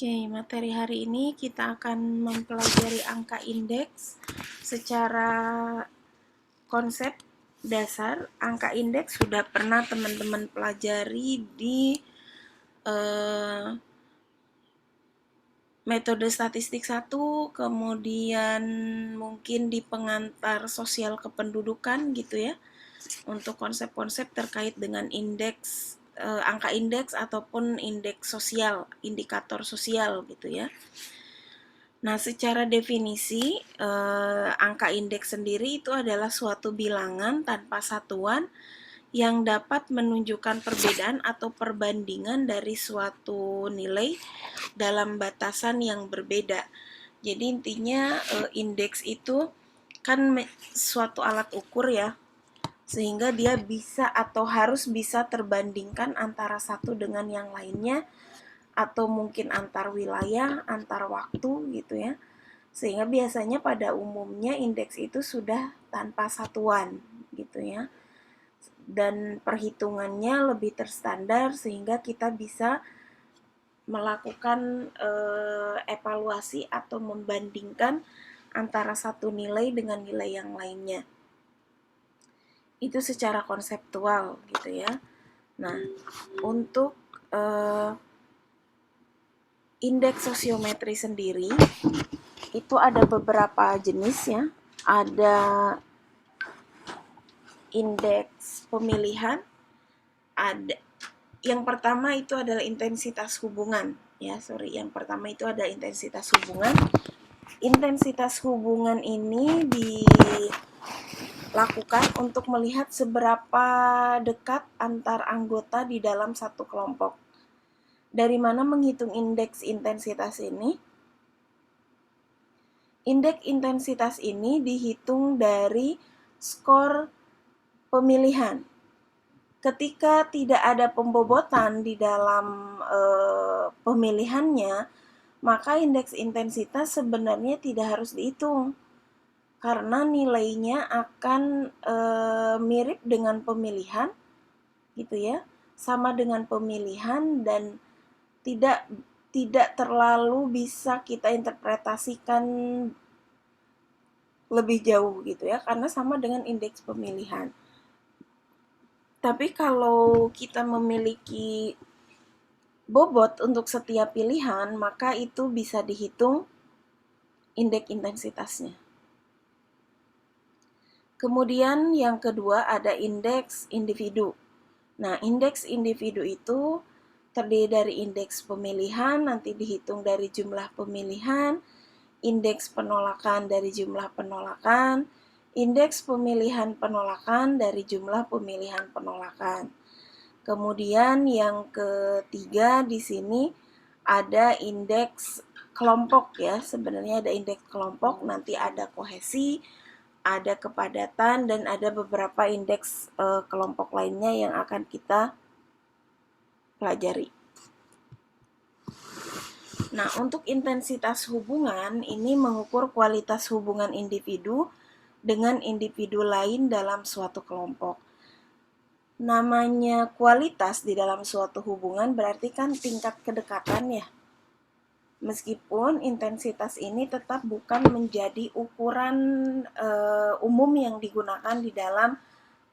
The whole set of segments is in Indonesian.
Oke, materi hari ini kita akan mempelajari angka indeks secara konsep dasar. Angka indeks sudah pernah teman-teman pelajari di metode statistik 1, kemudian mungkin di pengantar sosial kependudukan gitu ya, untuk konsep-konsep terkait dengan indeks, angka indeks ataupun indeks sosial, indikator sosial gitu ya. Nah, secara definisi, angka indeks sendiri itu adalah suatu bilangan tanpa satuan yang dapat menunjukkan perbedaan atau perbandingan dari suatu nilai dalam batasan yang berbeda. Jadi intinya indeks itu kan suatu alat ukur ya, sehingga dia bisa atau harus bisa terbandingkan antara satu dengan yang lainnya, atau mungkin antar wilayah, antar waktu gitu ya. Sehingga biasanya pada umumnya indeks itu sudah tanpa satuan gitu ya. Dan perhitungannya lebih terstandar sehingga kita bisa melakukan evaluasi atau membandingkan antara satu nilai dengan nilai yang lainnya. Itu secara konseptual gitu ya. Nah, untuk indeks sosiometri sendiri itu ada beberapa jenis ya. Ada indeks pemilihan, ada yang pertama itu adalah intensitas hubungan ya. Yang pertama itu ada intensitas hubungan. Intensitas hubungan ini dilakukan untuk melihat seberapa dekat antar anggota di dalam satu kelompok. Dari mana menghitung indeks intensitas ini? Indeks intensitas ini dihitung dari skor pemilihan. Ketika tidak ada pembobotan di dalam pemilihannya, maka indeks intensitas sebenarnya tidak harus dihitung karena nilainya akan mirip dengan pemilihan gitu ya, sama dengan pemilihan dan tidak terlalu bisa kita interpretasikan lebih jauh gitu ya, karena sama dengan indeks pemilihan. Tapi kalau kita memiliki bobot untuk setiap pilihan, maka itu bisa dihitung indeks intensitasnya. Kemudian yang kedua ada indeks individu. Nah, indeks individu itu terdiri dari indeks pemilihan, nanti dihitung dari jumlah pemilihan, indeks penolakan dari jumlah penolakan, indeks pemilihan penolakan dari jumlah pemilihan penolakan. Kemudian yang ketiga di sini ada indeks kelompok ya. Sebenarnya ada indeks kelompok, nanti ada kohesi, ada kepadatan, dan ada beberapa indeks kelompok lainnya yang akan kita pelajari. Nah, untuk intensitas hubungan ini mengukur kualitas hubungan individu dengan individu lain dalam suatu kelompok. Namanya kualitas di dalam suatu hubungan berarti kan tingkat kedekatan ya. Meskipun intensitas ini tetap bukan menjadi ukuran umum yang digunakan di dalam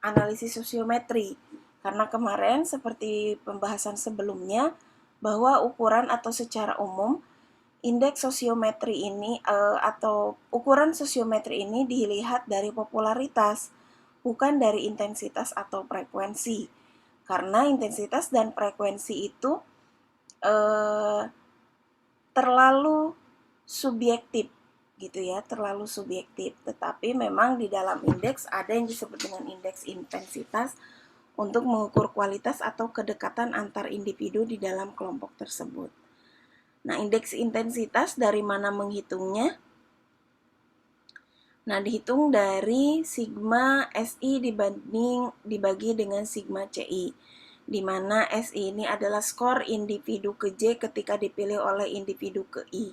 analisis sosiometri. Karena kemarin seperti pembahasan sebelumnya, bahwa ukuran atau secara umum indeks sosiometri ini atau ukuran sosiometri ini dilihat dari popularitas, bukan dari intensitas atau frekuensi. Karena intensitas dan frekuensi itu terlalu subjektif gitu ya, terlalu subjektif. Tetapi memang di dalam indeks ada yang disebut dengan indeks intensitas untuk mengukur kualitas atau kedekatan antar individu di dalam kelompok tersebut. Nah, indeks intensitas dari mana menghitungnya? Nah, dihitung dari sigma SI dibagi dengan sigma CI, di mana SI ini adalah skor individu ke J ketika dipilih oleh individu ke I.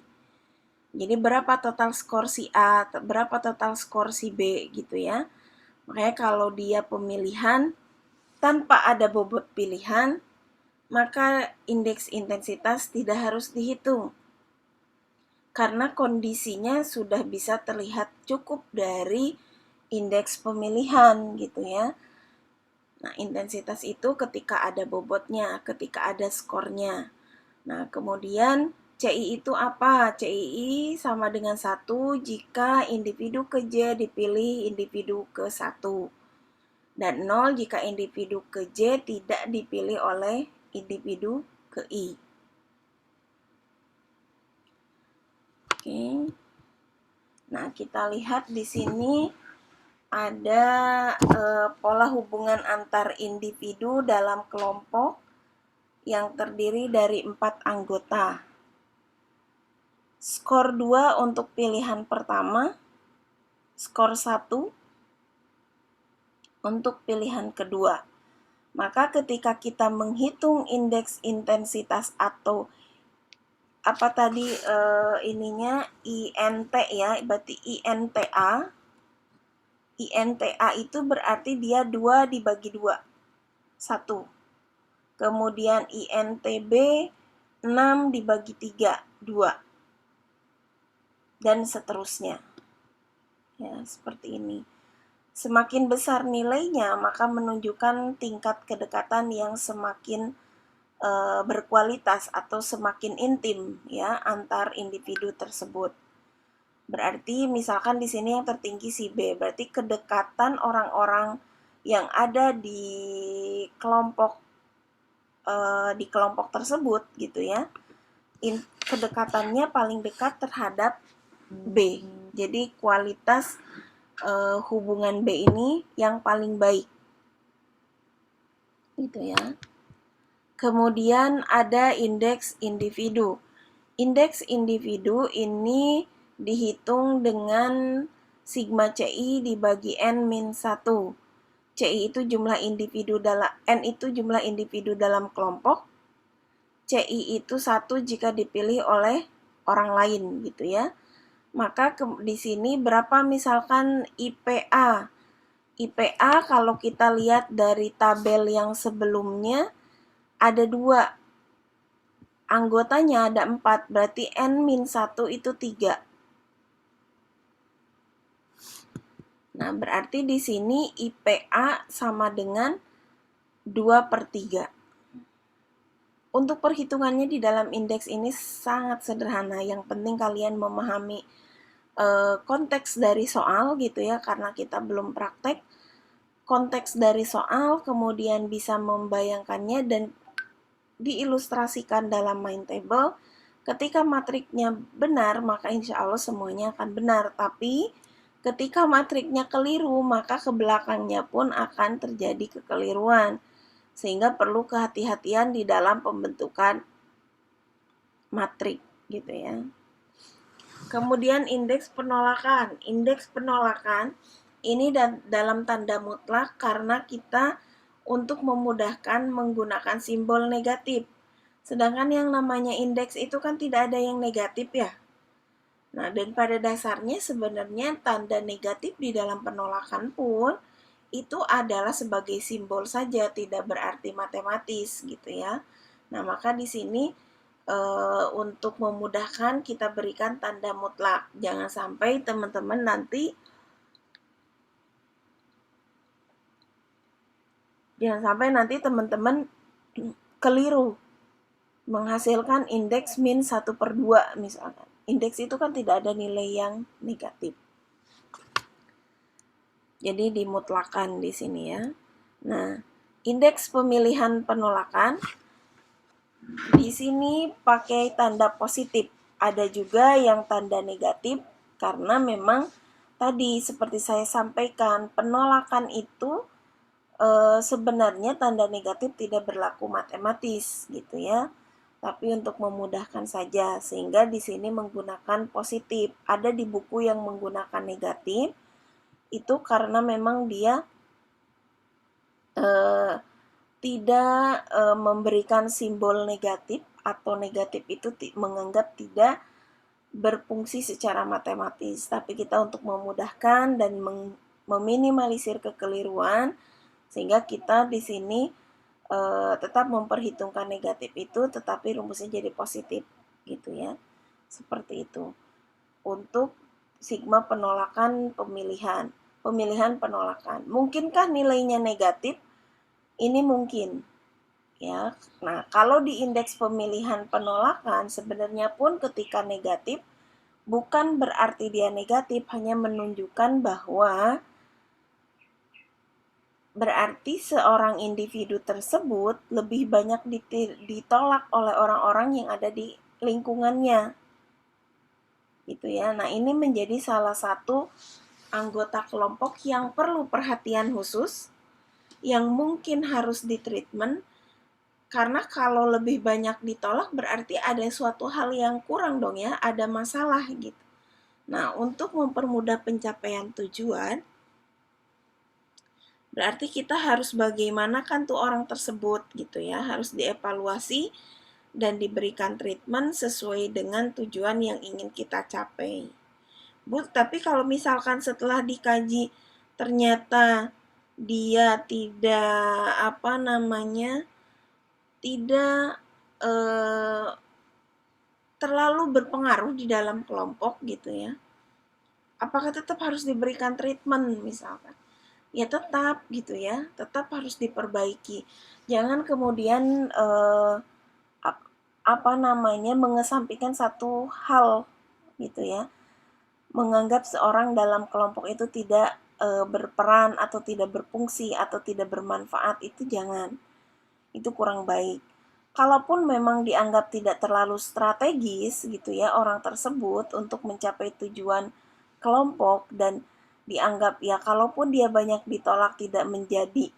Jadi berapa total skor si A, berapa total skor si B gitu ya. Makanya kalau dia pemilihan tanpa ada bobot pilihan, maka indeks intensitas tidak harus dihitung. karena kondisinya sudah bisa terlihat cukup dari indeks pemilihan gitu ya. Nah, intensitas itu ketika ada bobotnya, ketika ada skornya. Nah, kemudian CI itu apa? CII sama dengan 1 jika individu ke J dipilih individu ke 1. Dan 0 jika individu ke J tidak dipilih oleh individu ke I. Oke. Nah, kita lihat di sini ada pola hubungan antar individu dalam kelompok yang terdiri dari 4 anggota. Skor 2 untuk pilihan pertama, skor 1 untuk pilihan kedua. Maka ketika kita menghitung indeks intensitas atau apa tadi ininya INT ya, berarti INTA. INTA itu berarti dia 2 dibagi 2. 1. Kemudian INTB 6 dibagi 3, 2. Dan seterusnya. Ya, seperti ini. Semakin besar nilainya, maka menunjukkan tingkat kedekatan yang semakin berkualitas atau semakin intim ya antar individu tersebut. Berarti misalkan di sini yang tertinggi si B, berarti kedekatan orang-orang yang ada di kelompok tersebut gitu ya. Kedekatannya paling dekat terhadap B. Jadi kualitas hubungan B ini yang paling baik. Gitu ya. Kemudian ada indeks individu. Indeks individu ini dihitung dengan sigma CI dibagi N-1. CI itu jumlah individu dalam N itu jumlah individu dalam kelompok. CI itu 1 jika dipilih oleh orang lain gitu ya. Maka di sini berapa misalkan IPA. IPA kalau kita lihat dari tabel yang sebelumnya ada 2. Anggotanya ada 4, berarti N-1 itu 3. Nah, berarti di sini IPA sama dengan 2/3. Untuk perhitungannya di dalam indeks ini sangat sederhana. Yang penting kalian memahami konteks dari soal gitu ya, karena kita belum praktek. Konteks dari soal, kemudian bisa membayangkannya dan diilustrasikan dalam mind table. Ketika matriknya benar, maka insya Allah semuanya akan benar. Tapi ketika matriknya keliru, maka ke belakangnya pun akan terjadi kekeliruan. Sehingga perlu kehati-hatian di dalam pembentukan matrik gitu ya. Kemudian indeks penolakan. Indeks penolakan ini dalam tanda mutlak karena kita untuk memudahkan menggunakan simbol negatif. Sedangkan yang namanya indeks itu kan tidak ada yang negatif ya. Nah, dan pada dasarnya sebenarnya tanda negatif di dalam penolakan pun itu adalah sebagai simbol saja, tidak berarti matematis gitu ya. Nah, maka di sini untuk memudahkan kita berikan tanda mutlak. Jangan sampai teman-teman nanti teman-teman keliru menghasilkan indeks min 1/2 misalkan. Indeks itu kan tidak ada nilai yang negatif. Jadi dimutlakan di sini ya. Nah, indeks pemilihan penolakan di sini pakai tanda positif. Ada juga yang tanda negatif karena memang tadi seperti saya sampaikan, penolakan itu sebenarnya tanda negatif tidak berlaku matematis gitu ya. Tapi untuk memudahkan saja sehingga di sini menggunakan positif. Ada di buku yang menggunakan negatif itu karena memang dia tidak memberikan simbol negatif atau negatif itu menganggap tidak berfungsi secara matematis. Tapi kita untuk memudahkan dan meminimalisir kekeliruan sehingga kita di sini tetap memperhitungkan negatif itu tetapi rumusnya jadi positif gitu ya. Seperti itu. untuk sigma penolakan pemilihan penolakan. Mungkinkah nilainya negatif? Ini mungkin. Ya. Nah, kalau di indeks pemilihan penolakan sebenarnya pun ketika negatif bukan berarti dia negatif, hanya menunjukkan bahwa berarti seorang individu tersebut lebih banyak ditolak oleh orang-orang yang ada di lingkungannya. Gitu ya. Nah, ini menjadi salah satu anggota kelompok yang perlu perhatian khusus, yang mungkin harus ditreatment, karena kalau lebih banyak ditolak berarti ada suatu hal yang kurang dong ya, ada masalah gitu. Nah, untuk mempermudah pencapaian tujuan, berarti kita harus bagaimana kan tuh orang tersebut gitu ya, harus dievaluasi dan diberikan treatment sesuai dengan tujuan yang ingin kita capai. Bu, tapi kalau misalkan setelah dikaji ternyata dia tidak tidak terlalu berpengaruh di dalam kelompok gitu ya, apakah tetap harus diberikan treatment misalkan? Ya tetap gitu ya, tetap harus diperbaiki. Jangan kemudian mengesampingkan satu hal gitu ya, menganggap seorang dalam kelompok itu tidak berperan atau tidak berfungsi atau tidak bermanfaat, itu jangan. Itu kurang baik. Kalaupun memang dianggap tidak terlalu strategis gitu ya orang tersebut untuk mencapai tujuan kelompok, dan dianggap ya kalaupun dia banyak ditolak tidak menjadi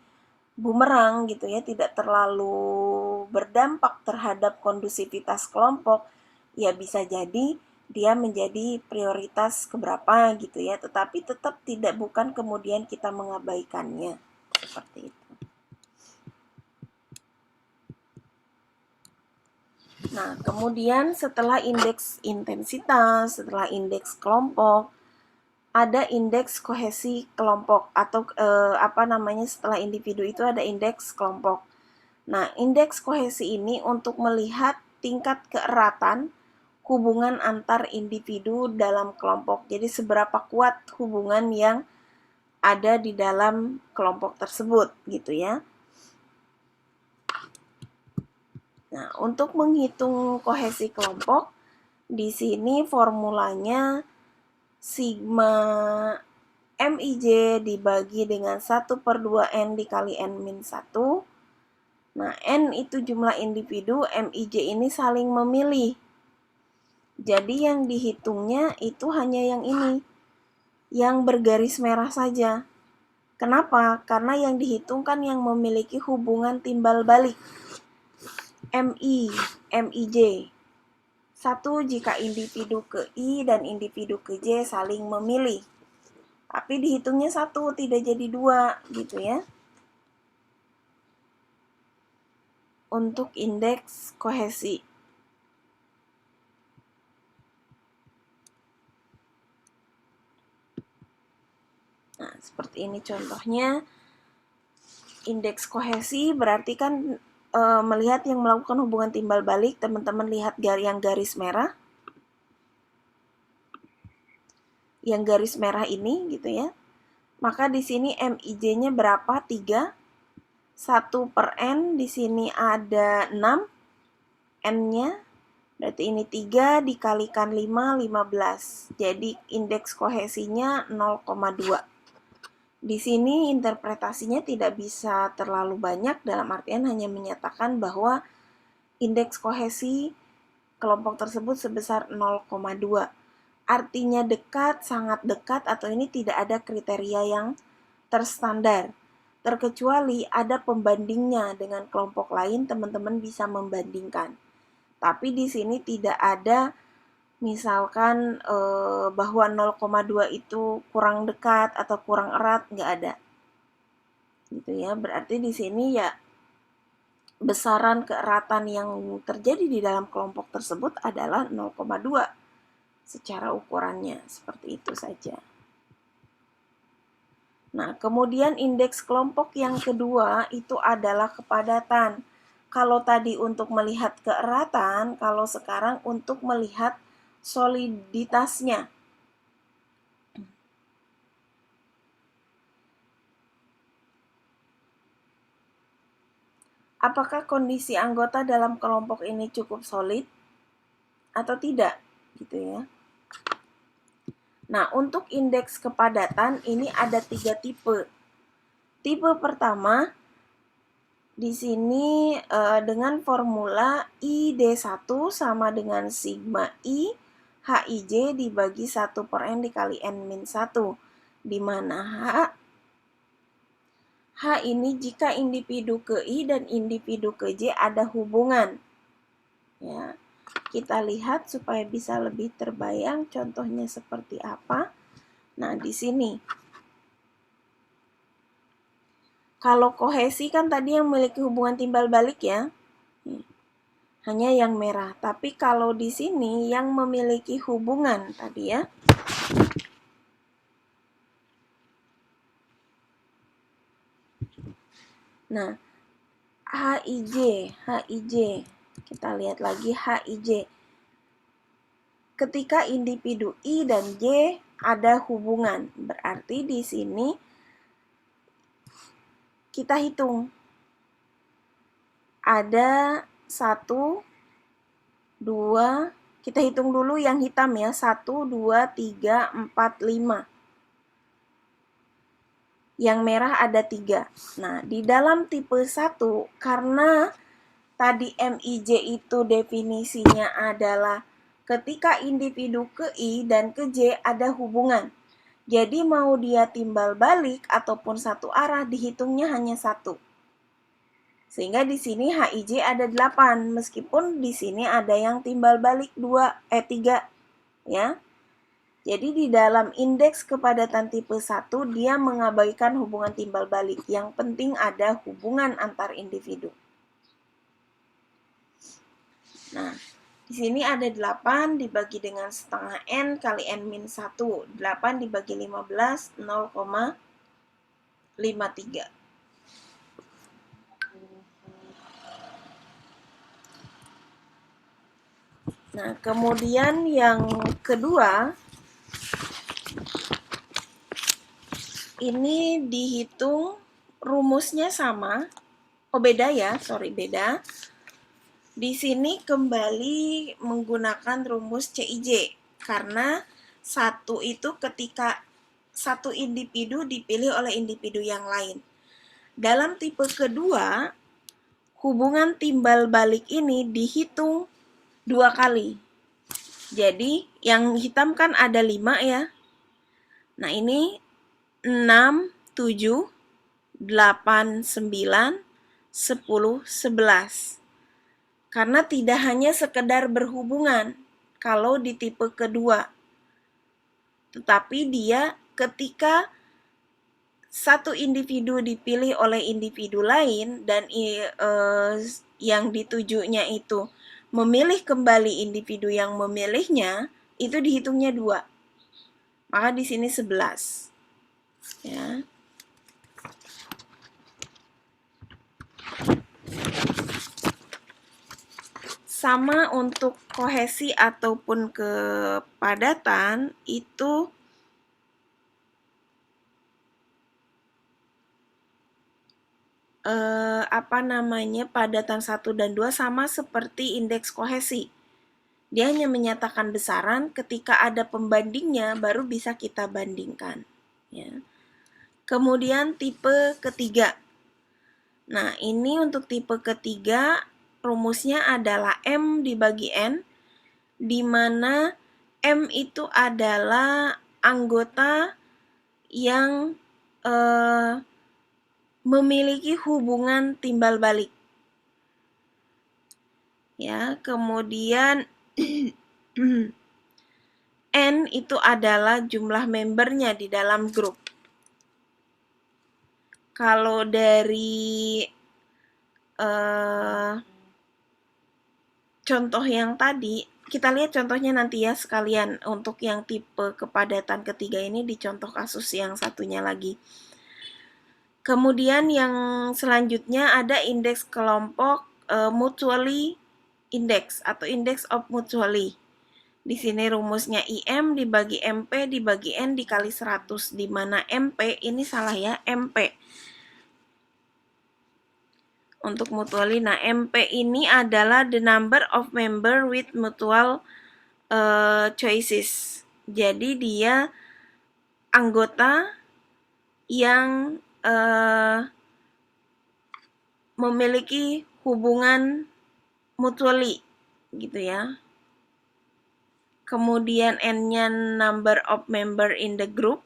bumerang gitu ya, tidak terlalu berdampak terhadap kondusivitas kelompok, ya bisa jadi dia menjadi prioritas keberapa gitu ya, tetapi tetap bukan kemudian kita mengabaikannya seperti itu. Nah, kemudian setelah indeks intensitas, setelah indeks kelompok, ada indeks kohesi kelompok atau setelah individu itu ada indeks kelompok. Nah, indeks kohesi ini untuk melihat tingkat keeratan hubungan antar individu dalam kelompok. Jadi seberapa kuat hubungan yang ada di dalam kelompok tersebut gitu ya. Nah, untuk menghitung kohesi kelompok, di sini formulanya sigma MIJ dibagi dengan 1/2N dikali N-1. Nah, N itu jumlah individu, MIJ ini saling memilih. Jadi yang dihitungnya itu hanya yang ini, yang bergaris merah saja. Kenapa? Karena yang dihitung kan yang memiliki hubungan timbal balik. MIJ. 1 jika individu ke I dan individu ke J saling memilih. Tapi dihitungnya 1, tidak jadi 2 gitu ya. Untuk indeks kohesi. Nah, seperti ini contohnya. Indeks kohesi berarti kan melihat yang melakukan hubungan timbal balik, teman-teman lihat yang garis merah. Yang garis merah ini gitu ya. Maka di sini MIJ-nya berapa? 3. 1/N, di sini ada 6. N-nya berarti ini 3 dikalikan 5, 15. Jadi indeks kohesinya 0,2. Di sini interpretasinya tidak bisa terlalu banyak, dalam artian hanya menyatakan bahwa indeks kohesi kelompok tersebut sebesar 0,2. Artinya dekat, sangat dekat, atau ini tidak ada kriteria yang terstandar. Terkecuali ada pembandingnya dengan kelompok lain, teman-teman bisa membandingkan. Tapi di sini tidak ada misalkan bahwa 0,2 itu kurang dekat atau kurang erat, nggak ada. Gitu ya, berarti di sini ya besaran keeratan yang terjadi di dalam kelompok tersebut adalah 0,2 secara ukurannya, seperti itu saja. Nah, kemudian indeks kelompok yang kedua itu adalah kepadatan. Kalau tadi untuk melihat keeratan, kalau sekarang untuk melihat soliditasnya. apakah kondisi anggota dalam kelompok ini cukup solid atau tidak, gitu ya. Nah, untuk indeks kepadatan ini ada 3 tipe. Tipe pertama di sini dengan formula ID1 sama dengan sigma I HIJ dibagi 1/N dikali N-1, di mana H ini jika individu ke I dan individu ke J ada hubungan. Ya, kita lihat supaya bisa lebih terbayang contohnya seperti apa. Nah, di sini kalau kohesi kan tadi yang memiliki hubungan timbal balik ya. Hanya yang merah. Tapi kalau di sini yang memiliki hubungan tadi ya. Nah, HIJ. Kita lihat lagi HIJ. Ketika individu I dan J ada hubungan, berarti di sini kita hitung. Ada 1, 2, kita hitung dulu yang hitam ya, 1, 2, 3, 4, 5. Yang merah ada 3. Nah, di dalam tipe 1, karena tadi MIJ itu definisinya adalah ketika individu ke I dan ke J ada hubungan. Jadi mau dia timbal balik ataupun satu arah dihitungnya hanya 1. Sehingga di sini HIJ ada 8, meskipun di sini ada yang timbal balik 3 ya. Jadi di dalam indeks kepadatan tipe 1 dia mengabaikan hubungan timbal balik. Yang penting ada hubungan antar individu. Nah, di sini ada 8 dibagi dengan setengah N kali N-1. 8 dibagi 15, 0,53. Nah, kemudian yang kedua, ini dihitung rumusnya sama. Oh, beda ya, beda. Di sini kembali menggunakan rumus CIJ, karena satu itu ketika satu individu dipilih oleh individu yang lain. Dalam tipe kedua, hubungan timbal balik ini dihitung 2 kali. Jadi yang hitam kan ada 5 ya. Nah, ini 6, 7, 8, 9, 10, 11. Karena tidak hanya sekedar berhubungan kalau di tipe kedua. Tetapi dia ketika satu individu dipilih oleh individu lain dan yang ditujunya itu memilih kembali individu yang memilihnya, itu dihitungnya 2. Maka di sini 11. Ya. Sama untuk kohesi ataupun kepadatan itu padatan 1 dan 2 sama seperti indeks kohesi. Dia hanya menyatakan besaran, ketika ada pembandingnya baru bisa kita bandingkan. Ya. Kemudian tipe ketiga. Nah, ini untuk tipe ketiga rumusnya adalah M dibagi N, di mana M itu adalah anggota yang memiliki hubungan timbal balik. Ya, kemudian N itu adalah jumlah membernya di dalam grup. Kalau dari contoh yang tadi, kita lihat contohnya nanti ya sekalian. Untuk yang tipe kepadatan ketiga ini di contoh kasus yang satunya lagi. Kemudian yang selanjutnya ada indeks kelompok mutually index atau index of mutually. Di sini rumusnya IM dibagi MP dibagi N dikali 100, di mana MP ini salah ya, MP. untuk mutually. Nah, MP ini adalah the number of member with mutual choices. Jadi dia anggota yang memiliki hubungan mutually gitu ya. Kemudian N-nya number of member in the group.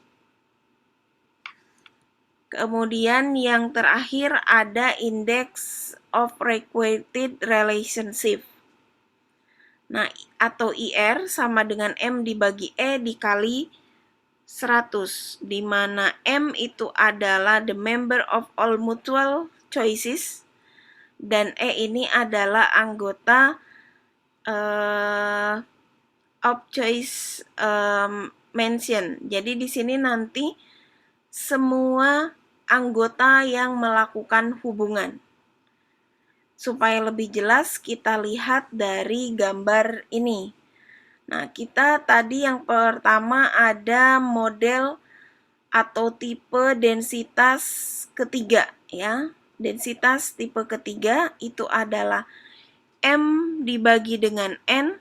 Kemudian yang terakhir ada index of requited relationship. Nah, atau IR sama dengan M dibagi E dikali 100, di mana M itu adalah the member of all mutual choices, dan E ini adalah anggota of choice mention. Jadi di sini nanti semua anggota yang melakukan hubungan. Supaya lebih jelas kita lihat dari gambar ini. Nah, kita tadi yang pertama ada model atau tipe densitas ketiga ya. Densitas tipe ketiga itu adalah M dibagi dengan N,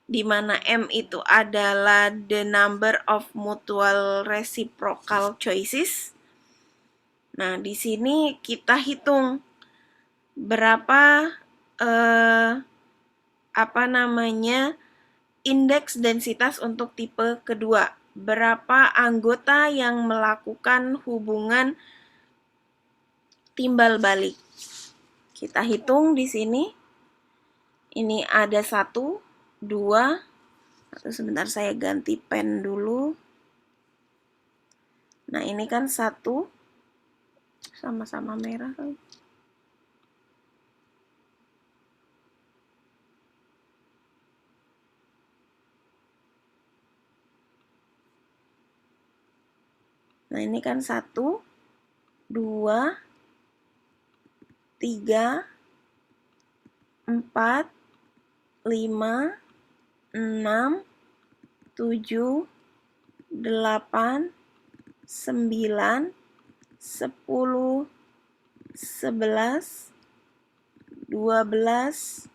di mana M itu adalah the number of mutual reciprocal choices. Nah, di sini kita hitung berapa indeks densitas untuk tipe kedua. Berapa anggota yang melakukan hubungan timbal balik. Kita hitung di sini. Ini ada 1, 2. Sebentar saya ganti pen dulu. Nah, ini kan 1. Sama-sama merah kan. Nah, ini kan 1, 2, 3, 4, 5, 6, 7, 8, 9, 10, 11, 12,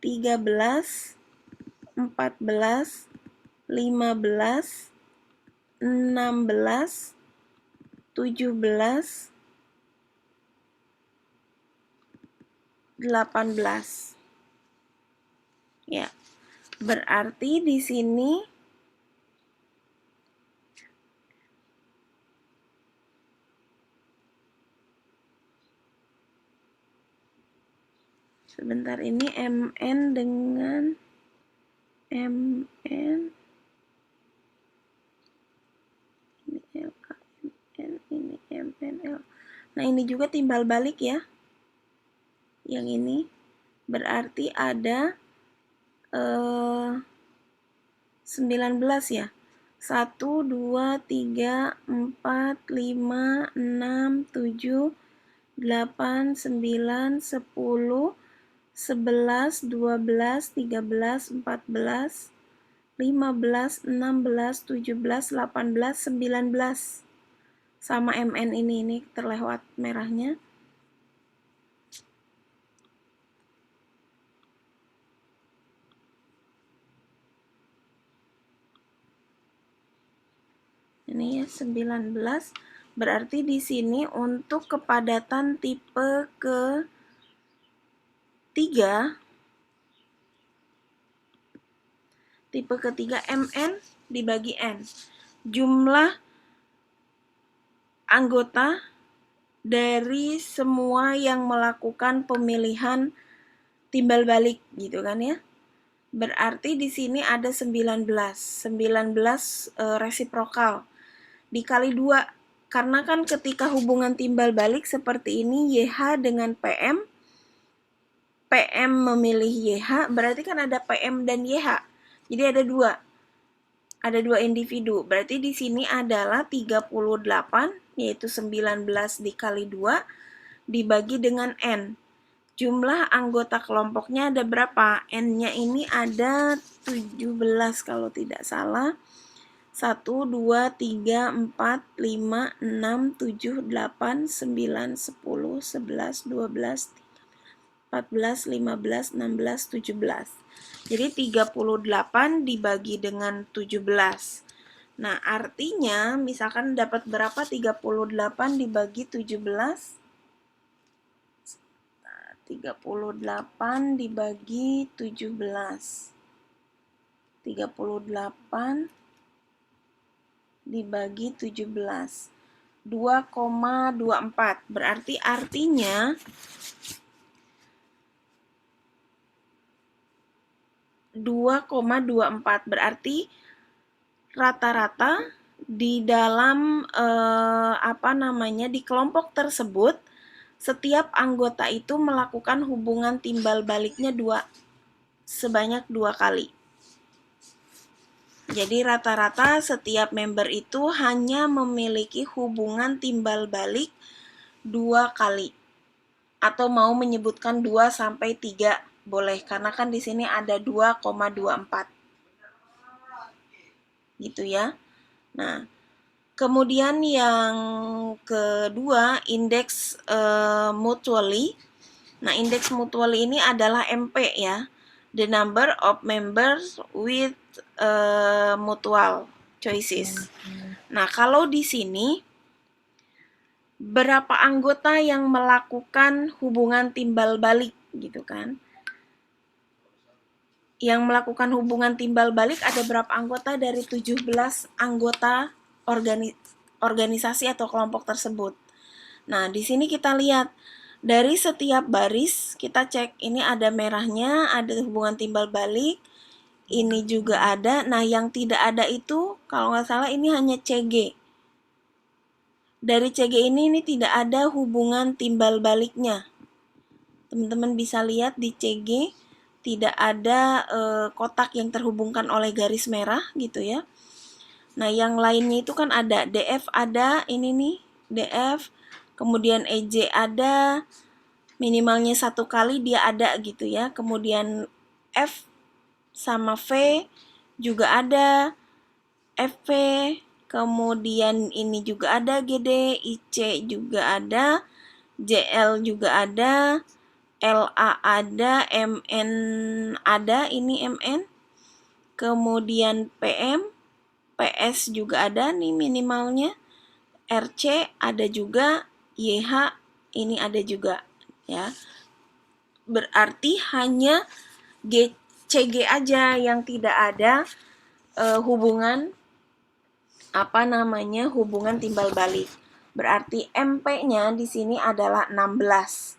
13, 14, 15, 16, 17, 18. Ya. Berarti di sini sebentar, ini MN dengan MN, ini LK, MN, ini MNL. Nah, ini juga timbal balik ya. Yang ini berarti ada 19 ya. 1, 2, 3, 4, 5, 6, 7, 8, 9, 10, 11, 12, 13, 14, 15, 16, 17, 18, 19. Sama MN ini terlewat merahnya. Ini ya 19. Berarti di sini untuk kepadatan tipe ketiga MN dibagi N. Jumlah anggota dari semua yang melakukan pemilihan timbal balik gitu kan ya. Berarti di sini ada 19 resiprokal dikali 2, karena kan ketika hubungan timbal balik seperti ini YH dengan PM memilih YH, berarti kan ada PM dan YH. Jadi ada 2 individu. Berarti di sini adalah 38, yaitu 19 dikali 2 dibagi dengan N. Jumlah anggota kelompoknya ada berapa? N-nya ini ada 17 kalau tidak salah. 1, 2, 3, 4, 5, 6, 7, 8, 9, 10, 11, 12, 14, 15, 16, 17. Jadi 38 dibagi dengan 17. Nah, artinya misalkan dapat berapa 38 dibagi 17? 38 dibagi 17. 38 dibagi 17. 2,24. Berarti artinya 2,24. Berarti rata-rata di dalam di kelompok tersebut setiap anggota itu melakukan hubungan timbal baliknya sebanyak 2 kali. Jadi rata-rata setiap member itu hanya memiliki hubungan timbal balik 2 kali. Atau mau menyebutkan 2 sampai 3 boleh, karena kan di sini ada 2,24. Gitu ya. Nah, kemudian yang kedua, indeks mutually. Nah, indeks mutually ini adalah MP ya. The number of members with mutual choices. Nah, kalau di sini berapa anggota yang melakukan hubungan timbal balik gitu kan? Yang melakukan hubungan timbal balik ada berapa anggota dari 17 anggota organisasi atau kelompok tersebut. Nah, di sini kita lihat dari setiap baris kita cek ini ada merahnya, ada hubungan timbal balik, ini juga ada. Nah, yang tidak ada itu kalau nggak salah ini hanya CG. Dari CG ini tidak ada hubungan timbal baliknya. Teman-teman bisa lihat di CG tidak ada kotak yang terhubungkan oleh garis merah gitu ya. Nah, yang lainnya itu kan ada DF ada, ini nih DF, kemudian EJ ada, minimalnya 1 kali dia ada gitu ya. Kemudian F sama V juga ada, FV, kemudian ini juga ada GD, IC juga ada, JL juga ada, LA ada, MN ada, ini MN, kemudian PM, PS juga ada nih minimalnya, RC ada juga, YH ini ada juga ya. Berarti hanya CG aja yang tidak ada hubungan hubungan timbal balik. Berarti MP-nya di sini adalah 16.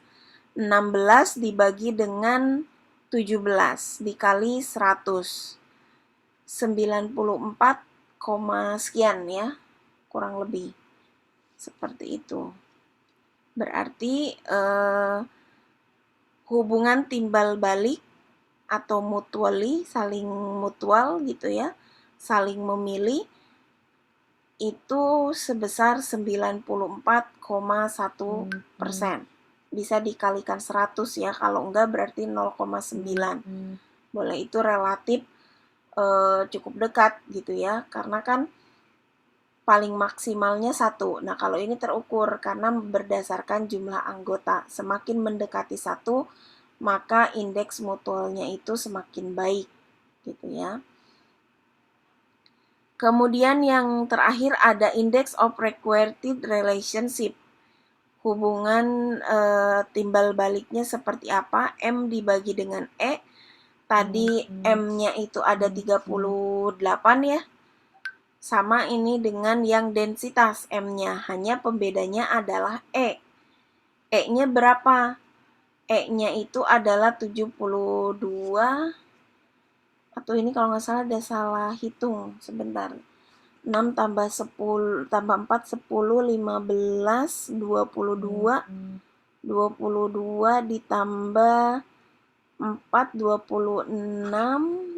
16 dibagi dengan 17 dikali 100. 94, sekian ya, kurang lebih. Seperti itu. Berarti hubungan timbal balik atau mutually, saling mutual gitu ya, saling memilih itu sebesar 94,1%. Bisa dikalikan 100 ya, kalau enggak berarti 0,9. Boleh, itu relatif cukup dekat gitu ya, karena kan paling maksimalnya 1. Nah, kalau ini terukur karena berdasarkan jumlah anggota. Semakin mendekati 1, maka indeks mutualnya itu semakin baik gitu ya. Kemudian yang terakhir ada index of required relationship. Hubungan timbal baliknya seperti apa? M dibagi dengan E. Tadi M-nya itu ada 38 ya. Sama ini dengan yang densitas M-nya. Hanya pembedanya adalah E. E-nya berapa? E-nya itu adalah 72. Atau ini kalau nggak salah ada salah hitung, sebentar. 6 tambah 10 tambah 4 10 15 22 22 ditambah 4 26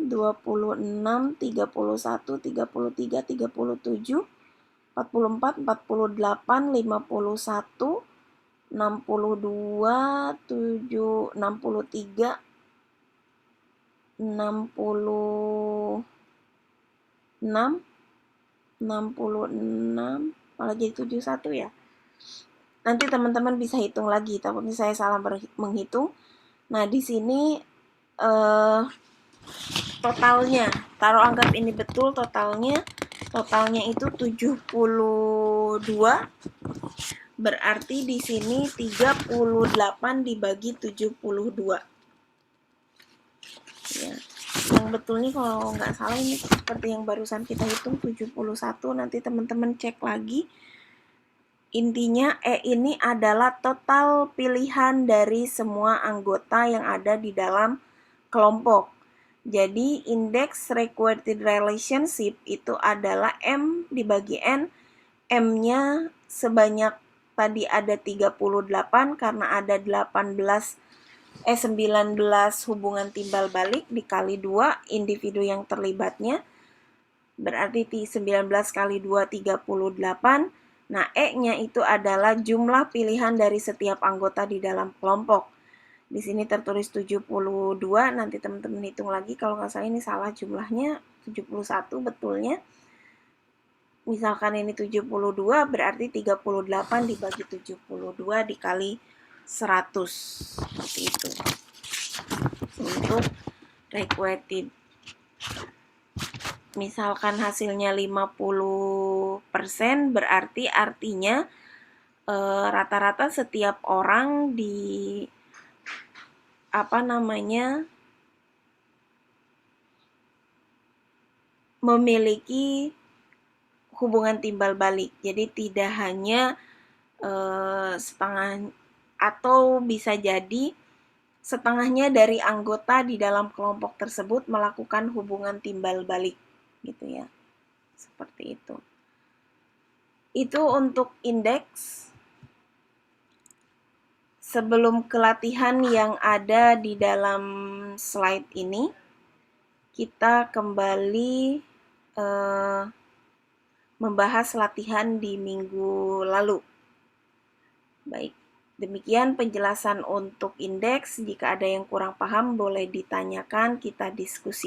31 33 37 44 48 51 62 7 63 66 66 malah jadi 71 ya. Nanti teman-teman bisa hitung lagi, takutnya saya salah menghitung. Nah, di sini totalnya, taruh anggap ini betul totalnya itu 72. Berarti di sini 38 dibagi 72. Ya. Yang betulnya kalau nggak salah ini seperti yang barusan kita hitung 71. Nanti teman-teman cek lagi. Intinya ini adalah total pilihan dari semua anggota yang ada di dalam kelompok. Jadi indeks required relationship itu adalah M dibagi N. M-nya sebanyak tadi ada 38 karena ada 19 hubungan timbal balik dikali 2 individu yang terlibatnya. Berarti 19 kali 2 38. Nah, E-nya itu adalah jumlah pilihan dari setiap anggota di dalam kelompok. Di sini tertulis 72, nanti teman-teman hitung lagi kalau nggak salah ini salah jumlahnya 71 betulnya. Misalkan ini 72 berarti 38 dibagi 72 dikali 100. Seperti itu. Untuk requited. Misalkan hasilnya 50%, berarti artinya rata-rata setiap orang di memiliki hubungan timbal balik. Jadi tidak hanya setengah atau bisa jadi setengahnya dari anggota di dalam kelompok tersebut melakukan hubungan timbal balik gitu ya. Seperti itu. Itu untuk indeks. Sebelum ke latihan yang ada di dalam slide ini, kita kembali membahas latihan di minggu lalu. Baik, demikian penjelasan untuk indeks. Jika ada yang kurang paham, boleh ditanyakan, kita diskusi.